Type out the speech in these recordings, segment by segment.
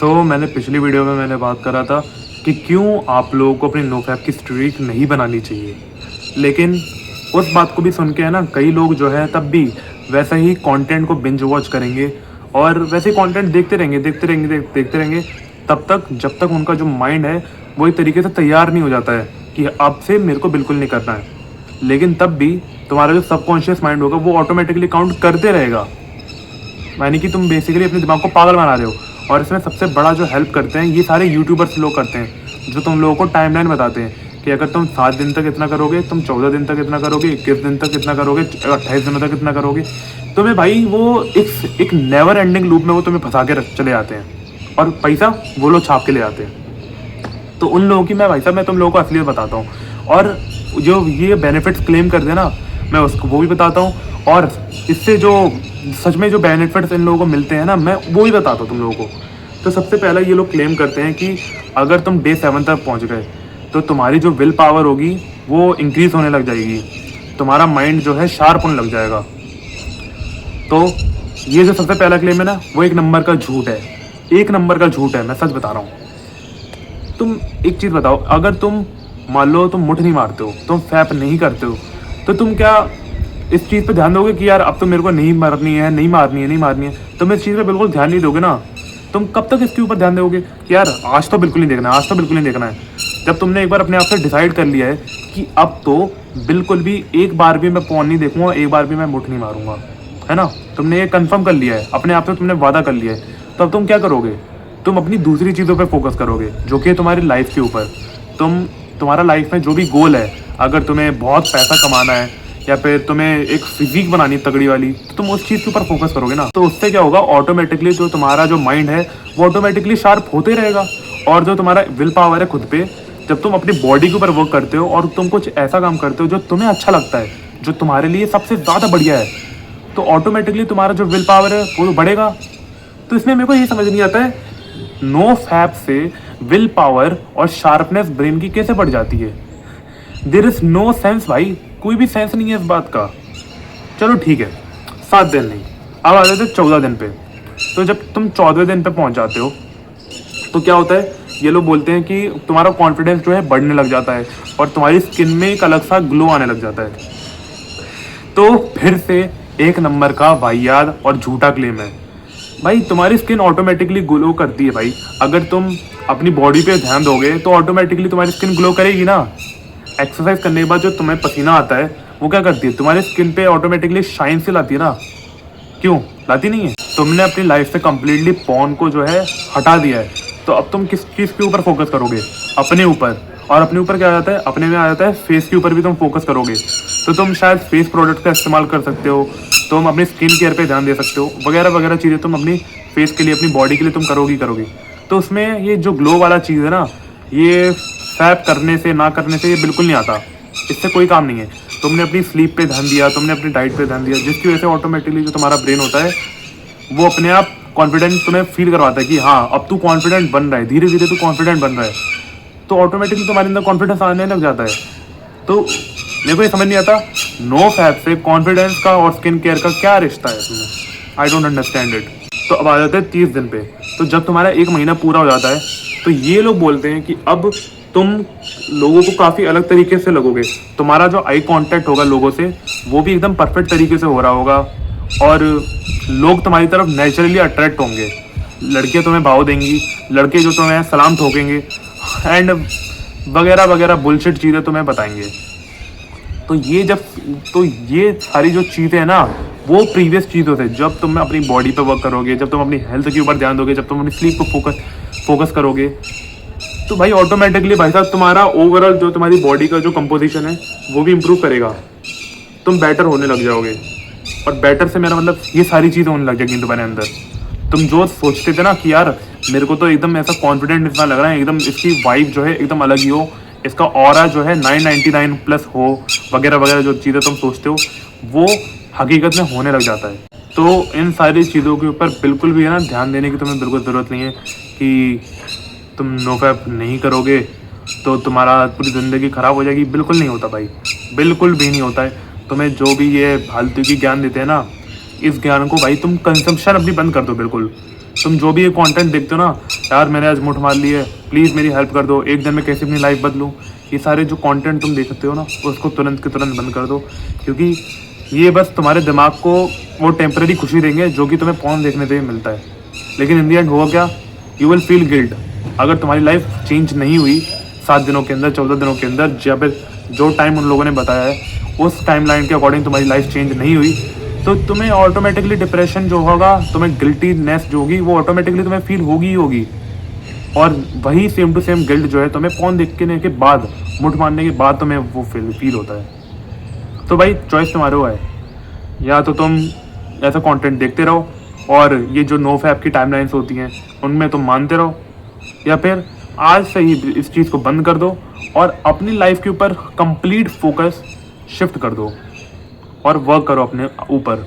मैंने पिछली वीडियो में बात करा था कि क्यों आप लोगों को अपनी नो फैप की स्ट्रीक नहीं बनानी चाहिए। लेकिन उस बात को भी सुन के है ना, कई लोग जो है तब भी वैसा ही कंटेंट को बिंज वॉच करेंगे और वैसे ही कंटेंट देखते रहेंगे तब तक जब तक उनका जो माइंड है वो एक तरीके से तैयार नहीं हो जाता है कि अब से मेरे को बिल्कुल नहीं करना है। लेकिन तब भी तुम्हारा जो सबकॉन्शियस माइंड होगा वो ऑटोमेटिकली काउंट करते रहेगा, यानी कि तुम बेसिकली अपने दिमाग को पागल बना रहे हो। और इसमें सबसे बड़ा जो हेल्प करते हैं ये सारे यूट्यूबर्स लोग करते हैं, जो तुम लोगों को टाइमलाइन बताते हैं कि अगर तुम 7 दिन तक इतना करोगे, तुम 14 दिन तक इतना करोगे, 21 दिन तक इतना करोगे, 28 दिनों तक इतना करोगे, तुम्हें भाई वो एक नेवर एंडिंग लूप में वो तुम्हें फंसा के चले जाते हैं और पैसा वो लोग छाप के ले जाते हैं। तो उन लोगों की मैं तुम लोगों को असलियत बताता हूँ, और जो ये बेनिफिट्स क्लेम करते हैं ना, मैं उसको वो भी बताता हूँ, और इससे जो सच में जो बेनिफिट्स इन लोगों को मिलते हैं ना, मैं वो ही बताता हूँ तुम लोगों को। तो सबसे पहला ये लोग क्लेम करते हैं कि अगर तुम डे 7 तक पहुँच गए तो तुम्हारी जो विल पावर होगी वो इंक्रीज़ होने लग जाएगी, तुम्हारा माइंड जो है शार्प होने लग जाएगा। तो ये जो सबसे पहला क्लेम है ना, वो एक नंबर का झूठ है, एक नंबर का झूठ है, मैं सच बता रहा हूँ। तुम एक चीज़ बताओ, अगर तुम मान लो तुम मुठ नहीं मारते हो, तुम फैप नहीं करते हो, तो तुम क्या इस चीज़ पे ध्यान दोगे कि यार अब तो मेरे को नहीं मारनी है, तुम इस चीज़ पे बिल्कुल ध्यान नहीं दोगे ना। तुम कब तक इसके ऊपर ध्यान दोगे कि यार आज तो बिल्कुल नहीं देखना है, जब तुमने एक बार अपने आप से डिसाइड कर लिया है कि अब तो बिल्कुल भी एक बार भी मैं फोन नहीं देखूंगा, एक बार भी मैं मुठ नहीं मारूंगा, है ना। तुमने ये कंफर्म कर लिया है अपने आप से, तुमने वादा कर लिया है, तो अब तुम क्या करोगे? तुम अपनी दूसरी चीज़ों पर फोकस करोगे, जो कि तुम्हारी लाइफ के ऊपर। तुम्हारा लाइफ में जो भी गोल है, अगर तुम्हें बहुत पैसा कमाना है या फिर तुम्हें एक फिजिक बनानी तगड़ी वाली, तो तुम उस चीज़ के ऊपर फोकस करोगे ना। तो उससे क्या होगा, ऑटोमेटिकली जो तुम्हारा जो माइंड है वो ऑटोमेटिकली शार्प होते रहेगा। और जो तुम्हारा विल पावर है खुद पे, जब तुम अपनी बॉडी के ऊपर वर्क करते हो और तुम कुछ ऐसा काम करते हो जो तुम्हें अच्छा लगता है, जो तुम्हारे लिए सबसे ज़्यादा बढ़िया है, तो ऑटोमेटिकली तुम्हारा जो विल पावर है वो तो बढ़ेगा। तो इसमें मेरे को ये समझ नहीं आता है, नो फैप से विल पावर और शार्पनेस ब्रेन की कैसे बढ़ जाती है। देयर इज नो सेंस भाई, कोई भी सेंस नहीं है इस बात का। चलो ठीक है, 7 दिन नहीं, अब आ जाते 14 दिन पे। तो जब तुम 14वें दिन पे पहुंच जाते हो तो क्या होता है, ये लोग बोलते हैं कि तुम्हारा कॉन्फिडेंस जो है बढ़ने लग जाता है और तुम्हारी स्किन में एक अलग सा ग्लो आने लग जाता है। तो फिर से एक नंबर का वाहियात और झूठा क्लेम है भाई, तुम्हारी स्किन ऑटोमेटिकली ग्लो करती है भाई। अगर तुम अपनी बॉडी पे ध्यान दोगे तो ऑटोमेटिकली तुम्हारी स्किन ग्लो करेगी ना। एक्सरसाइज करने के बाद जो तुम्हें पसीना आता है वो क्या करती है, तुम्हारी स्किन पे ऑटोमेटिकली शाइन से लाती है ना। क्यों लाती नहीं है? तुमने अपनी लाइफ से कम्प्लीटली पॉर्न को जो है हटा दिया है, तो अब तुम किस चीज़ के ऊपर फोकस करोगे? अपने ऊपर। और अपने ऊपर क्या आ जाता है, अपने में आ जाता है फेस के ऊपर भी तुम फोकस करोगे। तो तुम शायद फेस प्रोडक्ट का इस्तेमाल कर सकते हो, तुम अपनी स्किन केयर पे ध्यान दे सकते हो, वगैरह वगैरह चीज़ें तुम अपनी फेस के लिए, अपनी बॉडी के लिए तुम करोगी। तो उसमें ये जो ग्लो वाला चीज़ है ना, ये फैप करने से ना करने से ये बिल्कुल नहीं आता, इससे कोई काम नहीं है। तुमने अपनी स्लीप पे ध्यान दिया, तुमने अपनी डाइट पे ध्यान दिया, जिसकी वजह से ऑटोमेटिकली जो तुम्हारा ब्रेन होता है वो अपने आप कॉन्फिडेंट तुम्हें फील करवाता है कि हाँ अब तू कॉन्फिडेंट बन रहा है, धीरे धीरे तू कॉन्फिडेंट बन रहा है, तो ऑटोमेटिकली तुम्हारे अंदर कॉन्फिडेंस आने लग जाता है। तो मेरे को ये समझ नहीं आता, नो फैप से कॉन्फिडेंस का और स्किन केयर का क्या रिश्ता है इसमें, आई डोंट अंडरस्टैंड इट। तो अब आ जाते हैं 30 दिन पे। तो जब तुम्हारा 1 महीना पूरा हो जाता है तो ये लोग बोलते हैं कि अब तुम लोगों को काफ़ी अलग तरीके से लगोगे, तुम्हारा जो आई कांटेक्ट होगा लोगों से वो भी एकदम परफेक्ट तरीके से हो रहा होगा, और लोग तुम्हारी तरफ नेचुरली अट्रैक्ट होंगे, लड़कियां तुम्हें भाव देंगी, लड़के जो तुम्हें सलाम ठोकेंगे एंड वगैरह वगैरह बुलशिट चीज़ें तुम्हें बताएंगे। तो ये सारी जो चीज़ें हैं ना, वो प्रीवियस चीज़ों से, जब तुम अपनी बॉडी पे वर्क करोगे, जब तुम अपनी हेल्थ के ऊपर ध्यान दोगे, जब तुम अपनी स्लीप को फोकस करोगे, तो भाई ऑटोमेटिकली भाई साहब तुम्हारा ओवरऑल जो तुम्हारी बॉडी का जो कंपोजिशन है वो भी इम्प्रूव करेगा, तुम बेटर होने लग जाओगे। और बेटर से मेरा मतलब ये सारी चीज़ें होने लग जाएगी तुम्हारे अंदर। तुम जो सोचते थे ना कि यार मेरे को तो एकदम ऐसा कॉन्फिडेंट इतना लग रहा है, एकदम इसकी वाइब जो है एकदम अलग ही हो, इसका ऑरा जो है 999 प्लस हो, वगैरह वगैरह जो चीज़ें तुम सोचते हो वो हकीकत में होने लग जाता है। तो इन सारी चीज़ों के ऊपर बिल्कुल भी है ना ध्यान देने की तुम्हें बिल्कुल ज़रूरत नहीं है कि तुम नो फैप नहीं करोगे तो तुम्हारा पूरी ज़िंदगी ख़राब हो जाएगी। बिल्कुल नहीं होता भाई, बिल्कुल भी नहीं होता है। तुम्हें जो भी ये फालतू की ज्ञान देते हैं ना, इस ज्ञान को भाई तुम कंजम्पशन अपनी बंद कर दो बिल्कुल। तुम जो भी ये कंटेंट देखते हो ना, यार मैंने आज मुठ मार ली है, प्लीज़ मेरी हेल्प कर दो, एक दिन में कैसे अपनी लाइफ बदलूँ, ये सारे जो कंटेंट तुम देखते हो ना, उसको तुरंत के तुरंत बंद कर दो। क्योंकि ये बस तुम्हारे दिमाग को वो टेम्परेरी खुशी देंगे जो कि तुम्हें पोर्न देखने से ही मिलता है। लेकिन इन दी एंड होगा क्या, यू विल फील गिल्ट। अगर तुम्हारी लाइफ चेंज नहीं हुई 7 दिनों के अंदर, 14 दिनों के अंदर, या फिर जो टाइम उन लोगों ने बताया है उस टाइमलाइन के अकॉर्डिंग तुम्हारी लाइफ चेंज नहीं हुई, तो तुम्हें ऑटोमेटिकली डिप्रेशन जो होगा, तुम्हें गिल्टीनेस जो होगी वो ऑटोमेटिकली तुम्हें फील होगी ही होगी। और वही सेम टू सेम गिल्ट जो है तुम्हें फोन देखने के बाद, मुठ मारने के बाद तुम्हें वो फील होता है। तो भाई चॉइस तुम्हारे वो है, या तो तुम ऐसा कंटेंट देखते रहो और ये जो नो फैप की टाइमलाइंस होती हैं उनमें तुम मानते रहो, या फिर आज से ही इस चीज़ को बंद कर दो और अपनी लाइफ के ऊपर कंप्लीट फोकस शिफ्ट कर दो और वर्क करो अपने ऊपर,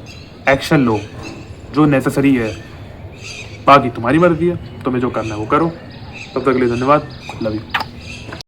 एक्शन लो जो नेसेसरी है। बाकी तुम्हारी मर्जी है, तुम्हें जो करना है वो करो। तब तक के लिए धन्यवाद, लव यू।